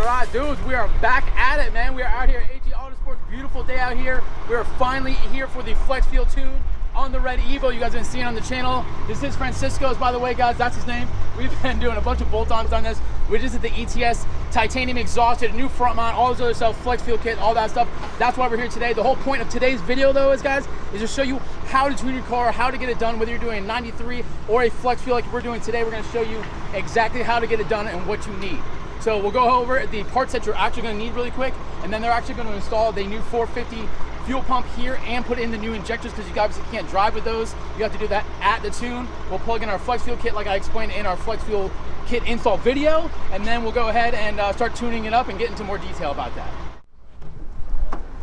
right, dudes, we are back at it, man. We are out here at AG Autosports. Beautiful day out here. We are finally here for the Flex Fuel Tune on the red Evo. You guys have been seeing on the channel. This is Francisco's, by the way, guys. That's his name. We've been doing a bunch of bolt-ons on this. We just did the ETS titanium exhausted, new front mount, all this other stuff, Flex Fuel kit, all that stuff. That's why we're here today. The whole point of today's video, though, is, guys, is to show you how to tune your car, how to get it done, whether you're doing a 93 or a Flex Fuel like we're doing today. We're going to show you exactly how to get it done and what you need. So we'll go over the parts that you're actually going to need really quick, and then they're actually going to install the new 450 fuel pump here and put in the new injectors, because you obviously can't drive with those. You have to do that at the tune. We'll plug in our Flex Fuel kit like I explained in our Flex Fuel kit install video, and then we'll go ahead and start tuning it up and get into more detail about that.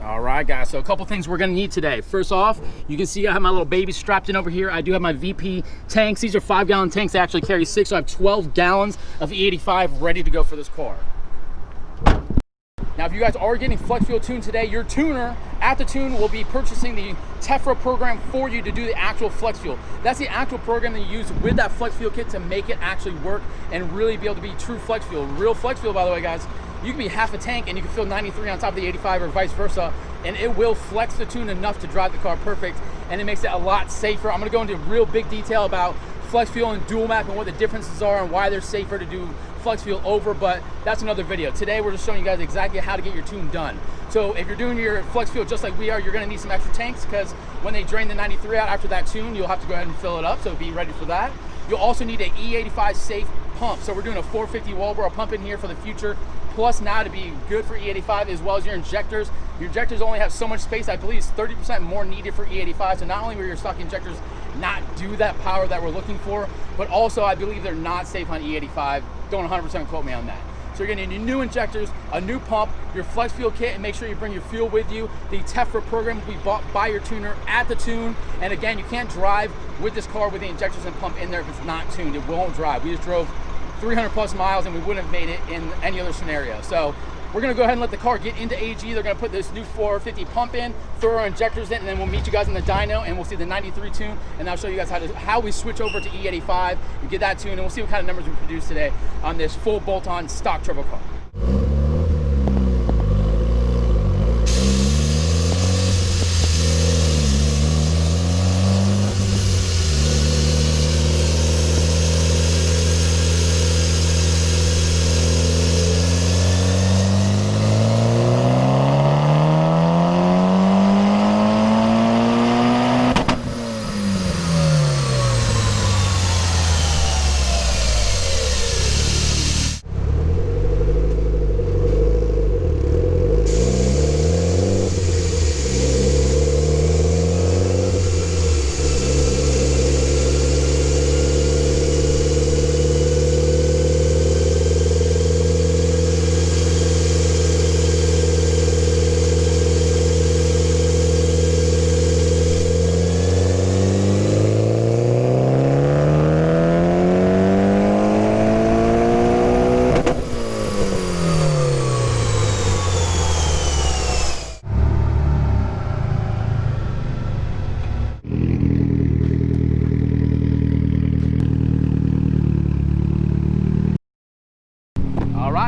All right, guys, so a couple things we're gonna need today. First off, you can see I have my little baby strapped in over here. I do have my VP tanks. These are 5-gallon tanks. They actually carry 6, so I have 12 gallons of E85 ready to go for this car. Now, if you guys are getting Flex Fuel tuned today, your tuner at the tune will be purchasing the Tefra program for you to do the actual Flex Fuel. That's the actual program that you use with that Flex Fuel kit to make it actually work and really be able to be true Flex Fuel. Real Flex Fuel, by the way, guys, you can be half a tank and you can fill 93 on top of the 85 or vice versa, and it will flex the tune enough to drive the car perfect, and it makes it a lot safer. I'm gonna go into real big detail about Flex Fuel and dual map and what the differences are and why they're safer to do Flex Fuel over, but that's another video. Today we're just showing you guys exactly how to get your tune done. So if you're doing your Flex Fuel just like we are, you're gonna need some extra tanks, because when they drain the 93 out after that tune, you'll have to go ahead and fill it up, so be ready for that. You'll also need an E85 safe pump. So we're doing a 450 Walbor pump in here for the future, plus now to be good for E85, as well as your injectors. Your injectors only have so much space. I believe it's 30% more needed for E85, so not only will your stock injectors not do that power that we're looking for, but also I believe they're not safe on E85. Don't 100% quote me on that. So you're gonna need new injectors, a new pump, your Flex Fuel kit, and make sure you bring your fuel with you. The Tefra program will be bought by your tuner at the tune. And again, you can't drive with this car with the injectors and pump in there if it's not tuned. It won't drive. We just drove 300 plus miles and we wouldn't have made it in any other scenario. So we're gonna go ahead and let the car get into AG. They're gonna put this new 450 pump in, throw our injectors in, and then we'll meet you guys in the dyno and we'll see the 93 tune, and I'll show you guys how we switch over to E85 and get that tune, and we'll see what kind of numbers we produce today on this full bolt-on stock turbo car.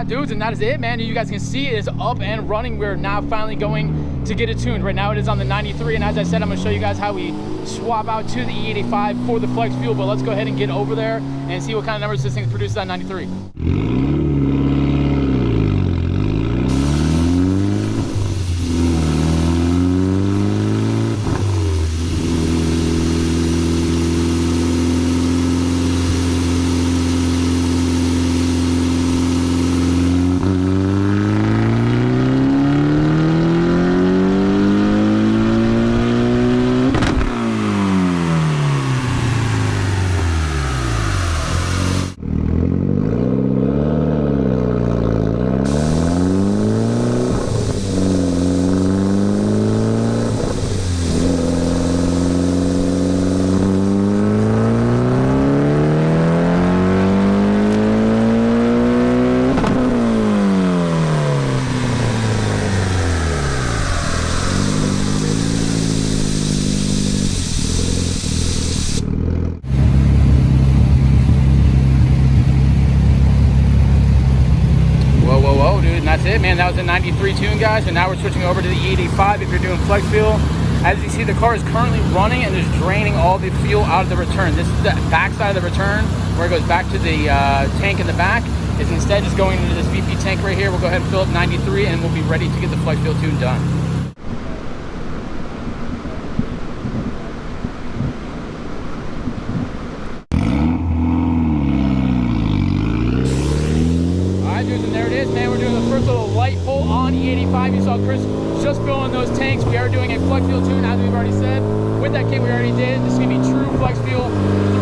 Dudes, and that is it, man. You guys can see it is up and running. We're now finally going to get it tuned. Right now it is on the 93, and as I said, I'm gonna show you guys how we swap out to the E85 for the Flex Fuel, but let's go ahead and get over there and see what kind of numbers this thing produces on 93. it, man. That was a 93 tune, guys. And now we're switching over to the E85 if you're doing flex fuel. As you see, the car is currently running and just draining all the fuel out of the return. This is the back side of the return where it goes back to the tank in the back. Is instead just going into this VP tank right here. We'll go ahead and fill up 93 and we'll be ready to get the flex fuel tune done. And there it is, man. We're doing the first little light pull on E85. You saw Chris just filling those tanks. We are doing a flex fuel tune, as we've already said. With that kit we already did, this is gonna be true flex fuel.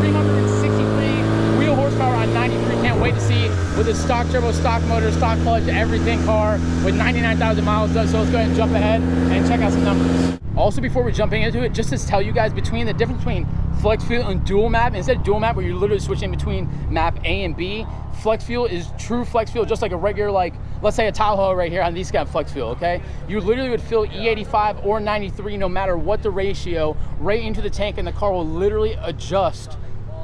363 wheel horsepower on 93. Can't wait to see with the stock turbo, stock motor, stock clutch, everything car with 99,000 miles. So let's go ahead and jump ahead and check out some numbers. Also, before we're jumping into it, just to tell you guys between the difference between flex fuel and dual map, instead of dual map where you're literally switching between map A and B, flex fuel is true flex fuel, just like a regular, like let's say a Tahoe right here on these kind of flex fuel, okay? You literally would fill E85 or 93 no matter what the ratio right into the tank, and the car will literally adjust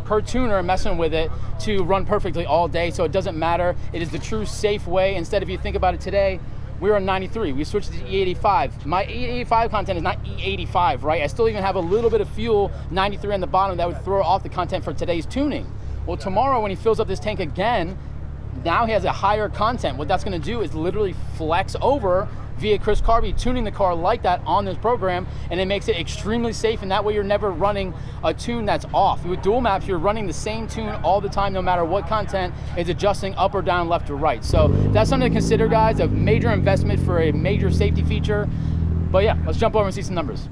per tuner and messing with it to run perfectly all day. So it doesn't matter. It is the true safe way. Instead, if you think about it today, we're on 93, we switched to E85. My E85 content is not E85, right? I still even have a little bit of fuel 93 on the bottom that would throw off the content for today's tuning. Well, tomorrow when he fills up this tank again, now he has a higher content. What that's gonna do is literally flex over via Chris Carby tuning the car like that on this program, and it makes it extremely safe, and that way you're never running a tune that's off. With dual maps, you're running the same tune all the time, no matter what content is adjusting up or down, left or right. So that's something to consider, guys, a major investment for a major safety feature. But yeah, let's jump over and see some numbers.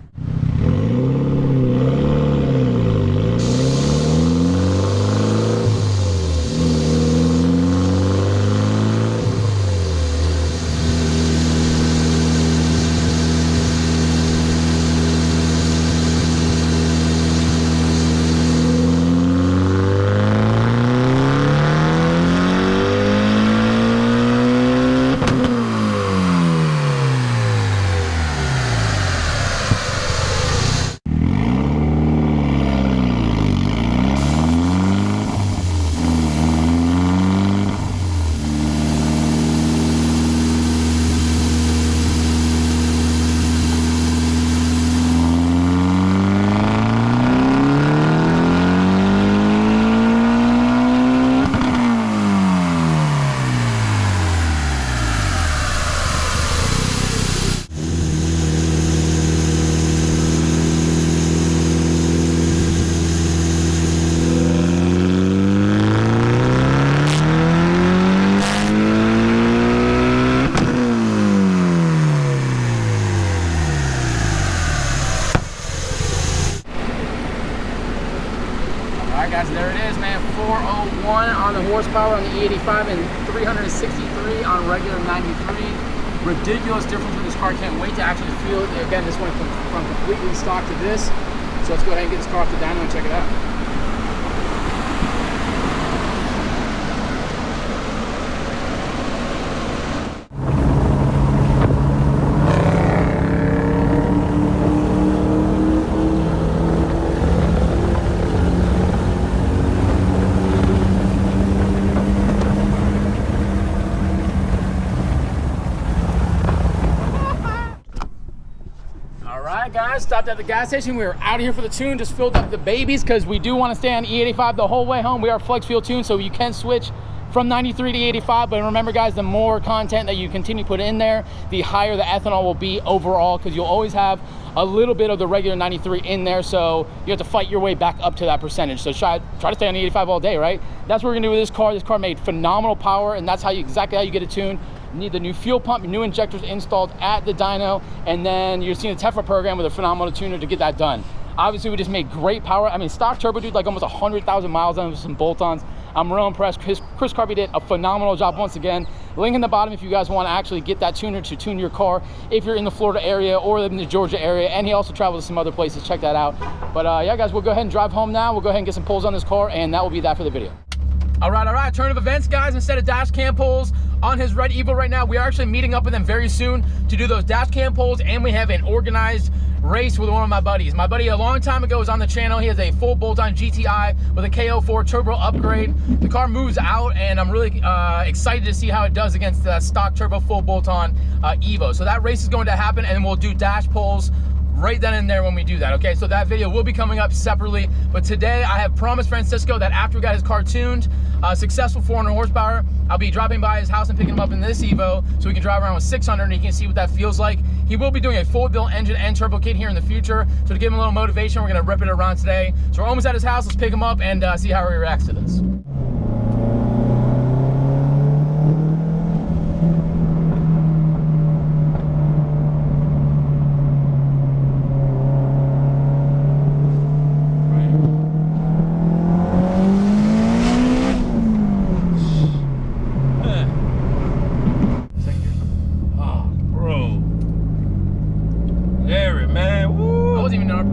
Guys, there it is, man. 401 on the horsepower on the E85 and 363 on regular 93. Ridiculous difference with this car. Can't wait to actually feel it. Again, this went from completely stock to this. So let's go ahead and get this car off the dyno and check it out. Guys, stopped at the gas station. We were out of here for the tune, just filled up the babies because we do want to stay on E85 the whole way home. We are flex fuel tune, so you can switch from 93 to 85, but remember guys, the more content that you continue to put in there, the higher the ethanol will be overall, because you'll always have a little bit of the regular 93 in there, so you have to fight your way back up to that percentage. So try to stay on the 85 all day, right? That's what we're gonna do with this car. This car made phenomenal power, and that's exactly how you get it tuned. You need the new fuel pump, new injectors installed at the dyno, and then you're seeing the Tefra program with a phenomenal tuner to get that done. Obviously, we just made great power. I mean, stock turbo dude, like almost 100,000 miles on with some bolt-ons. I'm real impressed. Chris Carby did a phenomenal job once again. Link in the bottom if you guys want to actually get that tuner to tune your car if you're in the Florida area or in the Georgia area. And he also travels to some other places. Check that out. But yeah, guys, we'll go ahead and drive home now. We'll go ahead and get some pulls on this car, and that will be that for the video. All right, turn of events, guys. Instead of dash cam pulls, on his red Evo right now. We are actually meeting up with him very soon to do those dash cam polls, and we have an organized race with one of my buddies. My buddy a long time ago was on the channel. He has a full bolt-on GTI with a KO4 turbo upgrade. The car moves out, and I'm really excited to see how it does against the stock turbo full bolt-on Evo. So that race is going to happen, and then we'll do dash polls right then and there when we do that, okay? So that video will be coming up separately, but today I have promised Francisco that after we got his car tuned, successful 400 horsepower, I'll be dropping by his house and picking him up in this Evo so we can drive around with 600 and he can see what that feels like. He will be doing a full built engine and turbo kit here in the future, so to give him a little motivation, we're gonna rip it around today. So we're almost at his house. Let's pick him up and see how he reacts to this.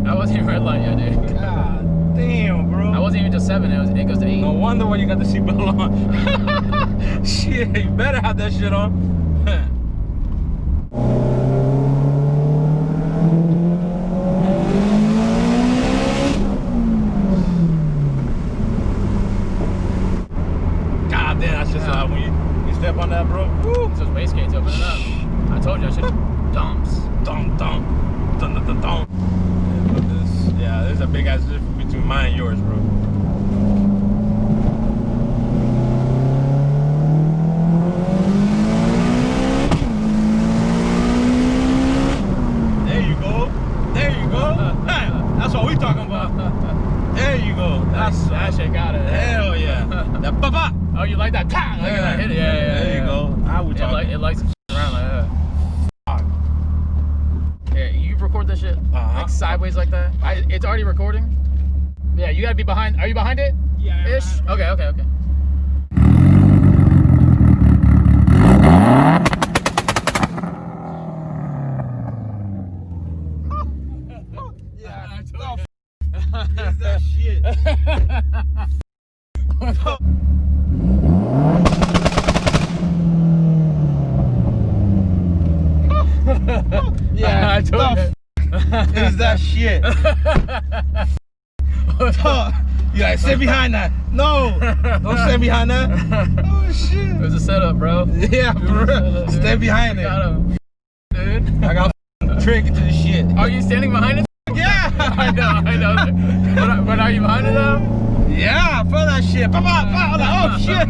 I wasn't even red light yet, dude. God damn, bro. I wasn't even just 7. It goes to 8. No wonder why you got the seatbelt on. Shit, you better have that shit on. God damn, that's just when you step on that, bro. Woo. Those waist gates opening up. I told you I should dumps. Dum dum. Dum dum dum dum. Yeah, there's a big ass difference between mine and yours, bro. There you go. There you go. That's what we talking about. There you go. That shit got it. Hell yeah. That papa. Oh, you like that? Look at that. Hit it. Yeah. There you go. Now we talking. It likes some shit around like that. You record this shit like sideways like that. It's already recording. Yeah, you gotta be behind. Are you behind it? Yeah. Ish. Okay. Yeah. Is that shit? Yeah, I told you. Is that shit? You like, stay behind that. No, don't stand behind that. Oh shit. It was a setup, bro. Yeah, for real. Stay behind it. Dude. I got trick into the shit. Are you standing behind it? Yeah. I know. But are you behind it though? Yeah, I feel that shit. Oh shit.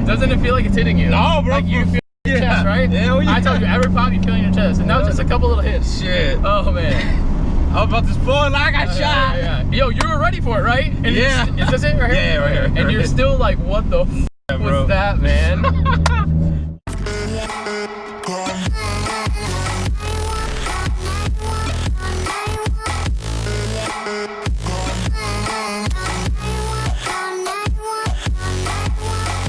Doesn't it feel like it's hitting you? No, bro. Like you feel your chest, right? Hell yeah. I told you, every pump you feel in your chest. And now just a couple little hits. Shit. Oh man. I was about to fall and I got shot. Yeah. Yo, you were ready for it, right? And yeah. Is this it right here? Yeah, right here. And you're still like, what the f was that, man?